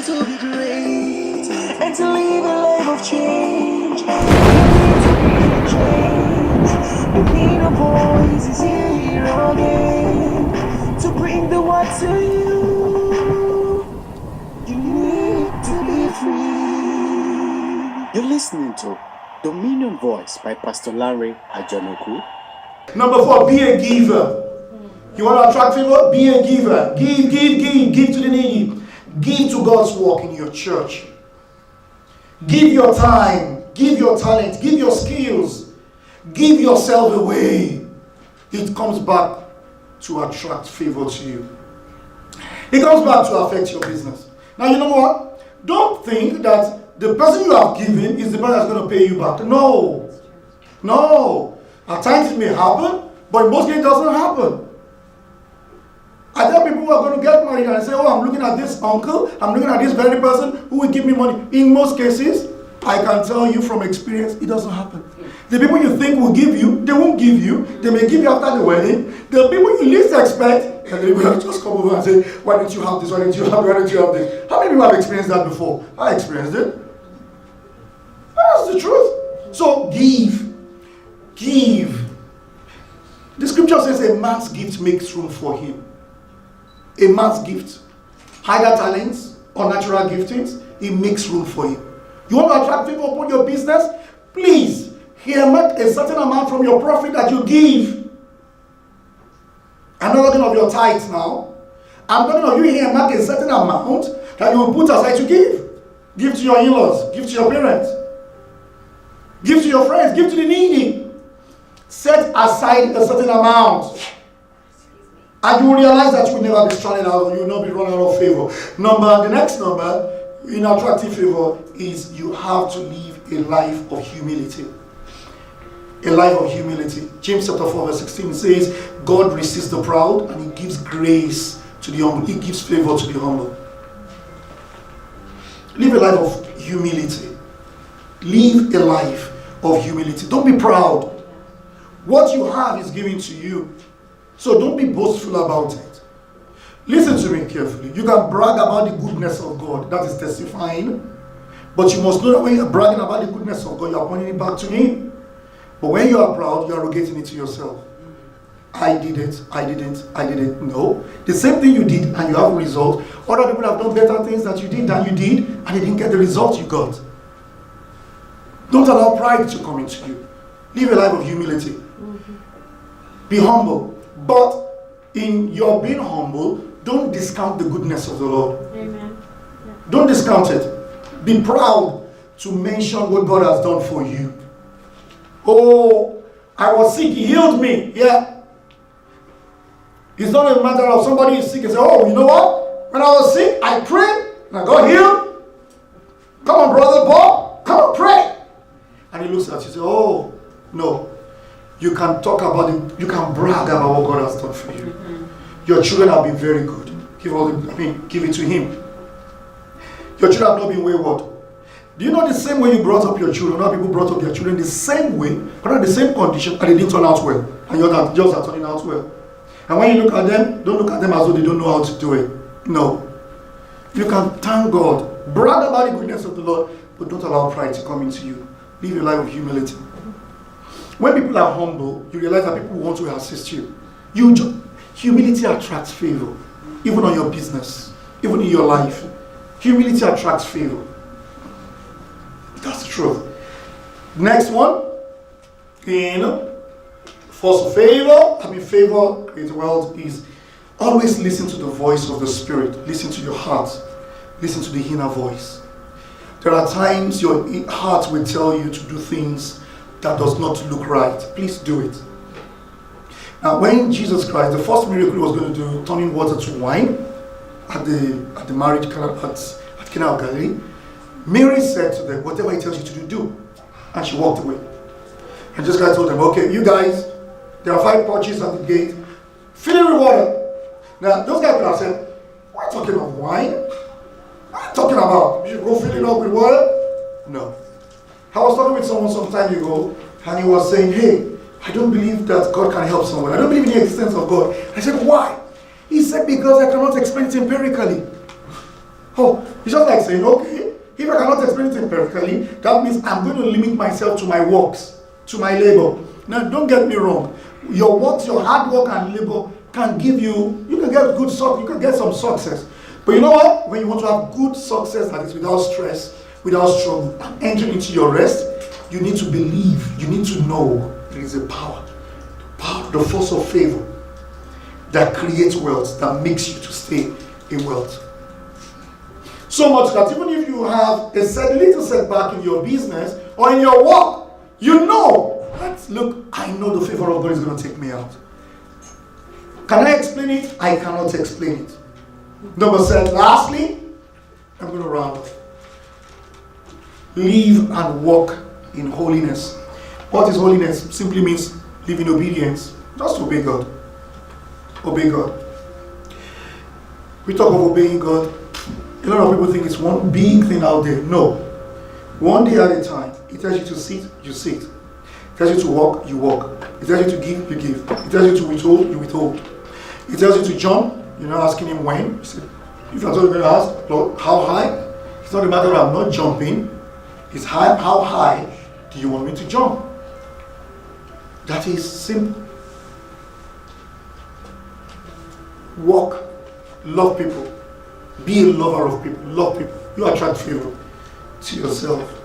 to be great and to live a life of change. The need of voice is here again to bring the word to you. You need to be free. You're listening to Dominion Voice by Pastor Lanre Ajanaku. Number 4, be a giver. You want to attract favor? Be a giver. Give to the needy. Give to God's work in your church. Give your time. Give your talent. Give your skills. Give yourself away. It comes back to attract favor to you. It comes back to affect your business. Now, you know what? Don't think that the person you have given is the person that's going to pay you back. No. No. At times it may happen, but in most cases it doesn't happen. I tell people who are going to get married and I say, oh, I'm looking at this uncle, I'm looking at this very person who will give me money. In most cases, I can tell you from experience, it doesn't happen. The people you think will give you, they won't give you. They may give you after the wedding. The people you least expect, and they will just come over and say, why don't you have this, why don't you have this? How many people have experienced that before? I experienced it. That's the truth. So give. The scripture says a man's gift makes room for him. A man's gift, higher talents or natural giftings, it makes room for you. You want to attract people upon your business? Please, earmark a certain amount from your profit that you give. I'm not talking of your tithes now. I'm talking of you earmark a certain amount that you will put aside to give. Give to your in-laws, give to your parents, give to your friends, give to the needy. Set aside a certain amount. And you will realize that you will never be stranded out, you will not be running out of favor. The next number in attractive favor is you have to live a life of humility. A life of humility. James chapter 4 verse 16 says, God resists the proud and he gives grace to the humble. He gives favor to the humble. Live a life of humility. Live a life of humility. Don't be proud. What you have is given to you. So don't be boastful about it. Listen to me carefully. You can brag about the goodness of God. That is testifying. But you must know that when you're bragging about the goodness of God, you're pointing it back to Him. But when you are proud, you're arrogating it to yourself. I did it. I didn't. No. The same thing you did and you have a result. Other people have done better things that you did than you did and they didn't get the result you got. Don't allow pride to come into you. Live a life of humility. Be humble. But in your being humble, don't discount the goodness of the Lord. Amen. Yeah. Don't discount it. Be proud to mention what God has done for you. Oh, I was sick, He healed me. Yeah. It's not a matter of somebody is sick and say, oh, you know what? When I was sick, I prayed and I got healed. Come on, brother Bob, come on, pray. And he looks at you and says, oh, no. You can talk about it, you can brag about what God has done for you. Your children have been very good. Give it to Him. Your children have not been wayward. Do you know the same way you brought up your children, other people brought up their children the same way, under the same condition, and they didn't turn out well. And yours are turning out well. And when you look at them, don't look at them as though they don't know how to do it. No. You can thank God. Brag about the goodness of the Lord, but don't allow pride to come into you. Live a life of humility. When people are humble, you realize that people want to assist you. Humility attracts favor, even on your business, even in your life. Humility attracts favor. That's the truth. Next one, favor in the world is always listen to the voice of the Spirit. Listen to your heart. Listen to the inner voice. There are times your heart will tell you to do things that does not look right. Please do it. Now, when Jesus Christ, the first miracle he was going to do, turning water to wine at the marriage at Cana of Galilee, Mary said to them, whatever he tells you to do, do. And she walked away. And Jesus Christ told them, okay, you guys, there are 5 porches at the gate, fill it with water. Now, those guys could have said, what are you talking of wine? What are you talking about? You should go fill it up with water? No. I was talking with someone some time ago, and he was saying, hey, I don't believe that God can help someone. I don't believe in the existence of God. I said, why? He said, because I cannot explain it empirically. Oh, it's just like saying, okay, if I cannot explain it empirically, that means I'm going to limit myself to my works, to my labor. Now, don't get me wrong. Your works, your hard work and labor can give you can get good success, you can get some success. But you know what? When you want to have good success like this without stress, without struggle, and entering into your rest, you need to believe, you need to know there is a power, the force of favor that creates wealth, that makes you to stay in wealth. So much that even if you have a little setback in your business or in your work, you know that, look, I know the favor of God is going to take me out. Can I explain it? I cannot explain it. Number 7, lastly, I'm going to round up. Live and walk in holiness. What is holiness? Simply means live in obedience. Just obey God. Obey God. We talk of obeying God. A lot of people think it's one big thing out there. No. One day at a time. It tells you to sit, you sit. It tells you to walk, you walk. It tells you to give, you give. It tells you to withhold, you withhold. It tells you to jump. You're not asking him when. You say, if you're going to ask, Lord, how high? It's not a matter of I'm not jumping. It's how high do you want me to jump? That is simple. Walk. Love people. Be a lover of people. Love people. You attract favor to yourself.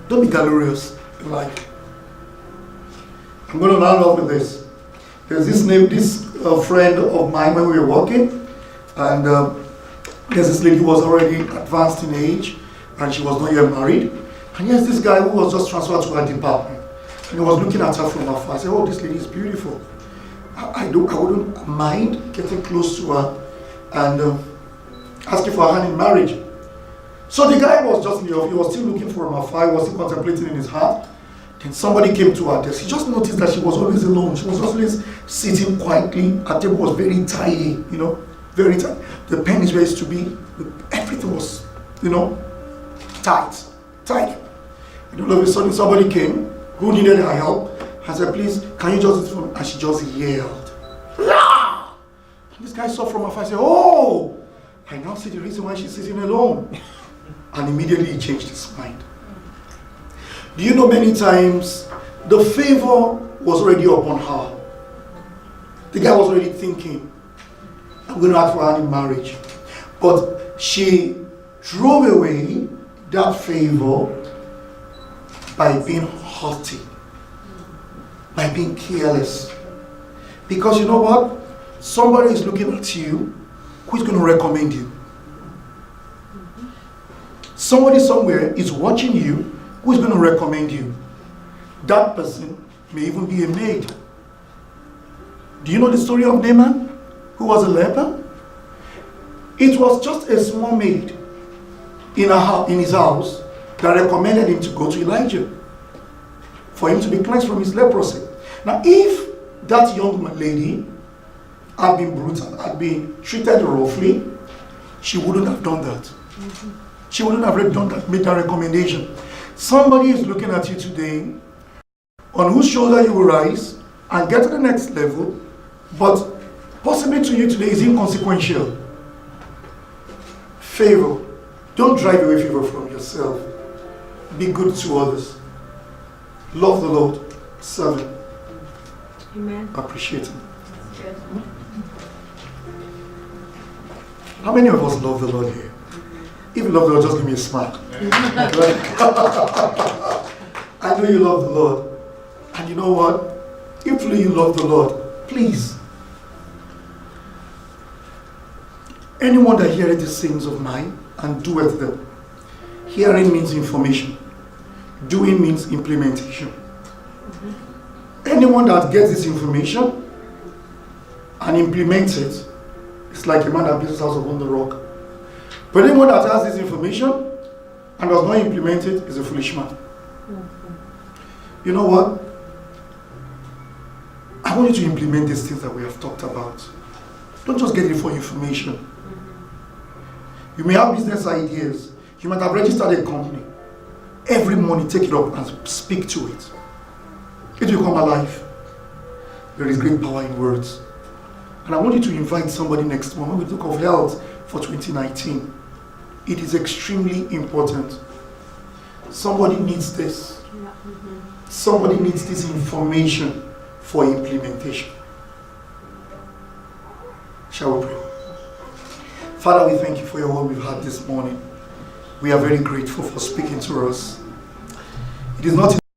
Don't be glamorous in life. I'm going to round off with this. There's this friend of mine when we were walking, and there's this lady who was already advanced in age, and she was not yet married. And here's this guy who was just transferred to her department, and he was looking at her from afar. I said, "Oh, this lady is beautiful. I wouldn't mind getting close to her and asking for her hand in marriage." So the guy was just, he was still looking for her afar. He was still contemplating in his heart. Then somebody came to her desk. He just noticed that she was always alone. She was always sitting quietly. Her table was very tidy, very tight. The pen is where it used to be. Everything was, tight. And all of a sudden somebody came who needed her help and said, "Please, can you just do it for me?" And she just yelled. "Ah!" And this guy saw from afar and said, "Oh, I now see the reason why she's sitting alone." And immediately he changed his mind. Do you know many times the favor was already upon her? The guy was already thinking, I'm going to ask for her in marriage. But she drove away that favor by being haughty, by being careless. Because you know what? Somebody is looking at you who is going to recommend you. Somebody somewhere is watching you who is going to recommend you. That person may even be a maid. Do you know the story of Naaman, who was a leper? It was just a small maid in his house that recommended him to go to Elijah for him to be cleansed from his leprosy. Now, if that young lady had been brutal, had been treated roughly, she wouldn't have done that. She wouldn't have done that, made that recommendation. Somebody is looking at you today, on whose shoulder you will rise and get to the next level, but possibly to you today is inconsequential. Favor. Don't drive away favor from yourself. Be good to others. Love the Lord. Serve Him. Amen. Appreciate Him. How many of us love the Lord here? If you love the Lord, just give me a smile. I know you love the Lord. And you know what? If truly you love the Lord, please. Anyone that heareth these sayings of mine and doeth them. Hearing means information. Doing means implementation. Anyone that gets this information and implements it, it's like a man that builds his house upon the rock. But anyone that has this information and does not implement it is a foolish man. You know what? I want you to implement these things that we have talked about. Don't just get it for information. You may have business ideas. You might have registered a company. Every morning, take it up and speak to it. It will come alive. There is great power in words. And I want you to invite somebody next month when we talk of health for 2019. It is extremely important. Somebody needs this. Somebody needs this information for implementation. Shall we pray? Father, we thank you for your word we've had this morning. We are very grateful for speaking to us. It is not